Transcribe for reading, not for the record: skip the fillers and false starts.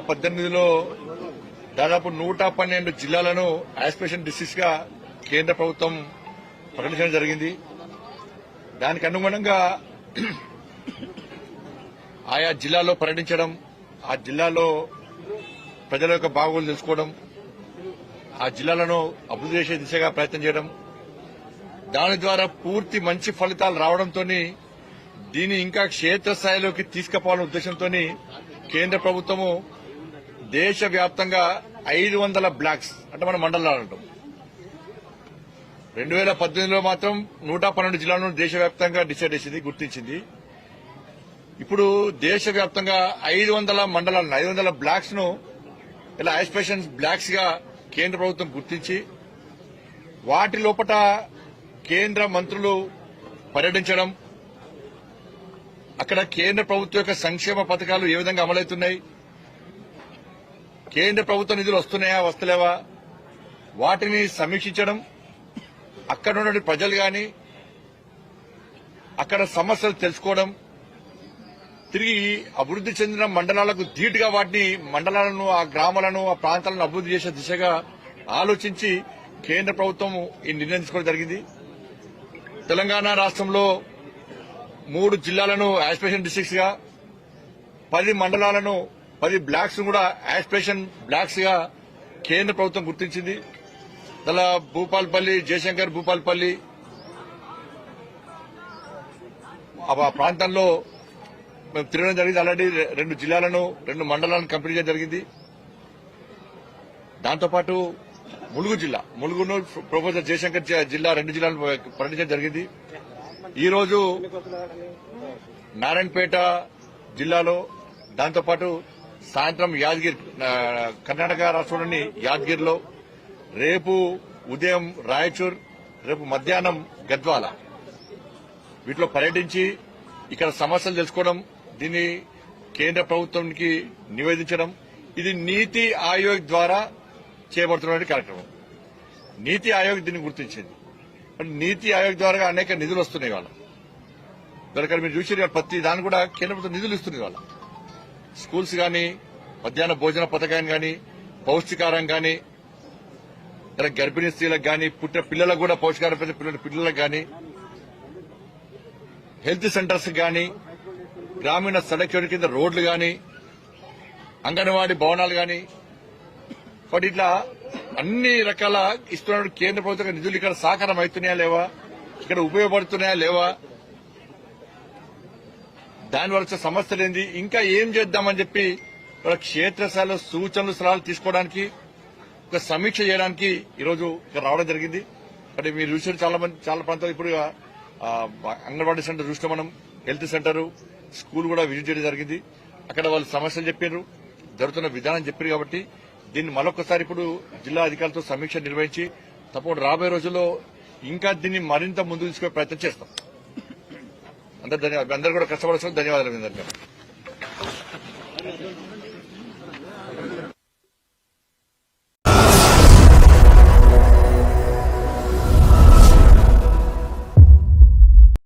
పద్దెనిమిదిలో దాదాపు 112 జిల్లాలను యాస్పిరేషన్ డిస్ట్రిక్ట్స్ గా కేంద్ర ప్రభుత్వం ప్రకటించడం జరిగింది. దానికి అనుగుణంగా ఆయా జిల్లాల్లో పర్యటించడం, ఆ జిల్లాలో ప్రజల యొక్క బాగోగులు తెలుసుకోవడం, ఆ జిల్లాలను అభివృద్ధి చేసే దిశగా ప్రయత్నం చేయడం, దాని ద్వారా పూర్తి మంచి ఫలితాలు రావడంతో దీన్ని ఇంకా క్షేత్రస్థాయిలోకి తీసుకుపోవాలనే ఉద్దేశంతో కేంద్ర ప్రభుత్వము దేశవ్యాప్తంగా 500 బ్లాక్స్ అంటే మన మండలాలు అంటాం. 2018లో మాత్రం 112 జిల్లాలను దేశవ్యాప్తంగా డిసైడ్ చేసింది, గుర్తించింది. ఇప్పుడు దేశవ్యాప్తంగా 500 మండలాలను 500 బ్లాక్స్ ను ఇలా యాస్పిరేషన్ బ్లాక్స్ గా కేంద్ర ప్రభుత్వం గుర్తించి వాటి లోపల కేంద్ర మంత్రులు పర్యటించడం, అక్కడ కేంద్ర ప్రభుత్వం యొక్క సంక్షేమ పథకాలు ఏ విధంగా అమలవుతున్నాయి, కేంద్ర ప్రభుత్వ నిధులు వస్తున్నాయా వస్తలేవా వాటిని సమీక్షించడం, అక్కడ ఉన్న ప్రజలు గాని అక్కడ సమస్యలు తెలుసుకోవడం, తిరిగి అభివృద్ధి చెందిన మండలాలకు ధీటుగా వాటిని మండలాలను, ఆ గ్రామాలను, ఆ ప్రాంతాలను అభివృద్ధి చేసే దిశగా ఆలోచించి కేంద్ర ప్రభుత్వం ఈ నిర్ణయం తీసుకోవడం జరిగింది. తెలంగాణ రాష్ట్రంలో 3 జిల్లాలను యాస్పిరేషన్ డిస్ట్రిక్ట్స్ గా, 10 మండలాలను 10 బ్లాక్స్ కూడా యాస్పిరేషన్ బ్లాక్స్ గా కేంద్ర ప్రభుత్వం గుర్తించింది. అలా భూపాల్పల్లి, జయశంకర్ భూపాల్పల్లి ఆ ప్రాంతంలో మేము తిరగడం జరిగింది. ఆల్రెడీ 2 జిల్లాలను 2 మండలాలను కంప్లీట్ చేయడం జరిగింది. దాంతోపాటు ములుగును ప్రొఫెసర్ జయశంకర్ జిల్లా 2 జిల్లాలను పర్యటించడం జరిగింది. ఈ రోజు నారాయణపేట జిల్లాలో, దాంతోపాటు సాయంత్రం యాదగిరి, కర్ణాటక రాష్ట్రంలోని యాదగిరిలో, రేపు ఉదయం రాయచూర్, రేపు మధ్యాహ్నం గద్వాల, వీటిలో పర్యటించి ఇక్కడ సమస్యలు తెలుసుకోవడం, దీన్ని కేంద్ర ప్రభుత్వానికి నివేదించడం. ఇది నీతి ఆయోగ్ ద్వారా చేయబడుతున్న కార్యక్రమం. నీతి ఆయోగ్ దీన్ని గుర్తించింది. నీతి ఆయోగ్ ద్వారా అనేక నిధులు వస్తున్నాయి. వాళ్ళ మీరు చూసి ప్రతి దాన్ని కూడా కేంద్ర ప్రభుత్వం నిధులు ఇస్తుంది. వాళ్ళ స్కూల్స్ గాని, మధ్యాహ్న భోజన పథకాన్ని గాని, పౌష్టికారం గాని, ఇలా గర్భిణీ స్త్రీలకు గాని, పుట్టిన పిల్లలకు కూడా పౌష్టికారం పిల్లలకు గాని, హెల్త్ సెంటర్స్ గాని, గ్రామీణ సడక్ యోజన కింద రోడ్లు గాని, అంగన్వాడీ భవనాలు గాని, కాబట్టి ఇట్లా అన్ని రకాల ఇస్తున్న కేంద్ర ప్రభుత్వ నిధులు ఇక్కడ సాకారం అవుతున్నాయా లేవా, ఇక్కడ ఉపయోగపడుతున్నాయా లేవా, దానివల్ల వచ్చే సమస్యలు ఏంది, ఇంకా ఏం చేద్దామని చెప్పి క్షేత్రస్థాయిలో సూచనలు సలహాలు తీసుకోవడానికి, ఒక సమీక్ష చేయడానికి ఈరోజు ఇక్కడ రావడం జరిగింది. అంటే మీరు చూసిన చాలా ప్రాంతాలు ఇప్పుడు అంగన్వాడీ సెంటర్ చూసిన మనం, హెల్త్ సెంటర్, స్కూల్ కూడా విజిట్ చేయడం జరిగింది. అక్కడ వాళ్ళు సమస్యలు చెప్పారు, జరుగుతున్న విధానం చెప్పారు. కాబట్టి దీన్ని మరొకసారి ఇప్పుడు జిల్లా అధికారులతో సమీక్ష నిర్వహించి తప్పకుండా రాబోయే రోజుల్లో ఇంకా దీన్ని మరింత ముందుకు తీసుకునే ప్రయత్నం చేస్తాం. అందరూ కూడా కష్టపడాల్సిన ధన్యవాదాలు.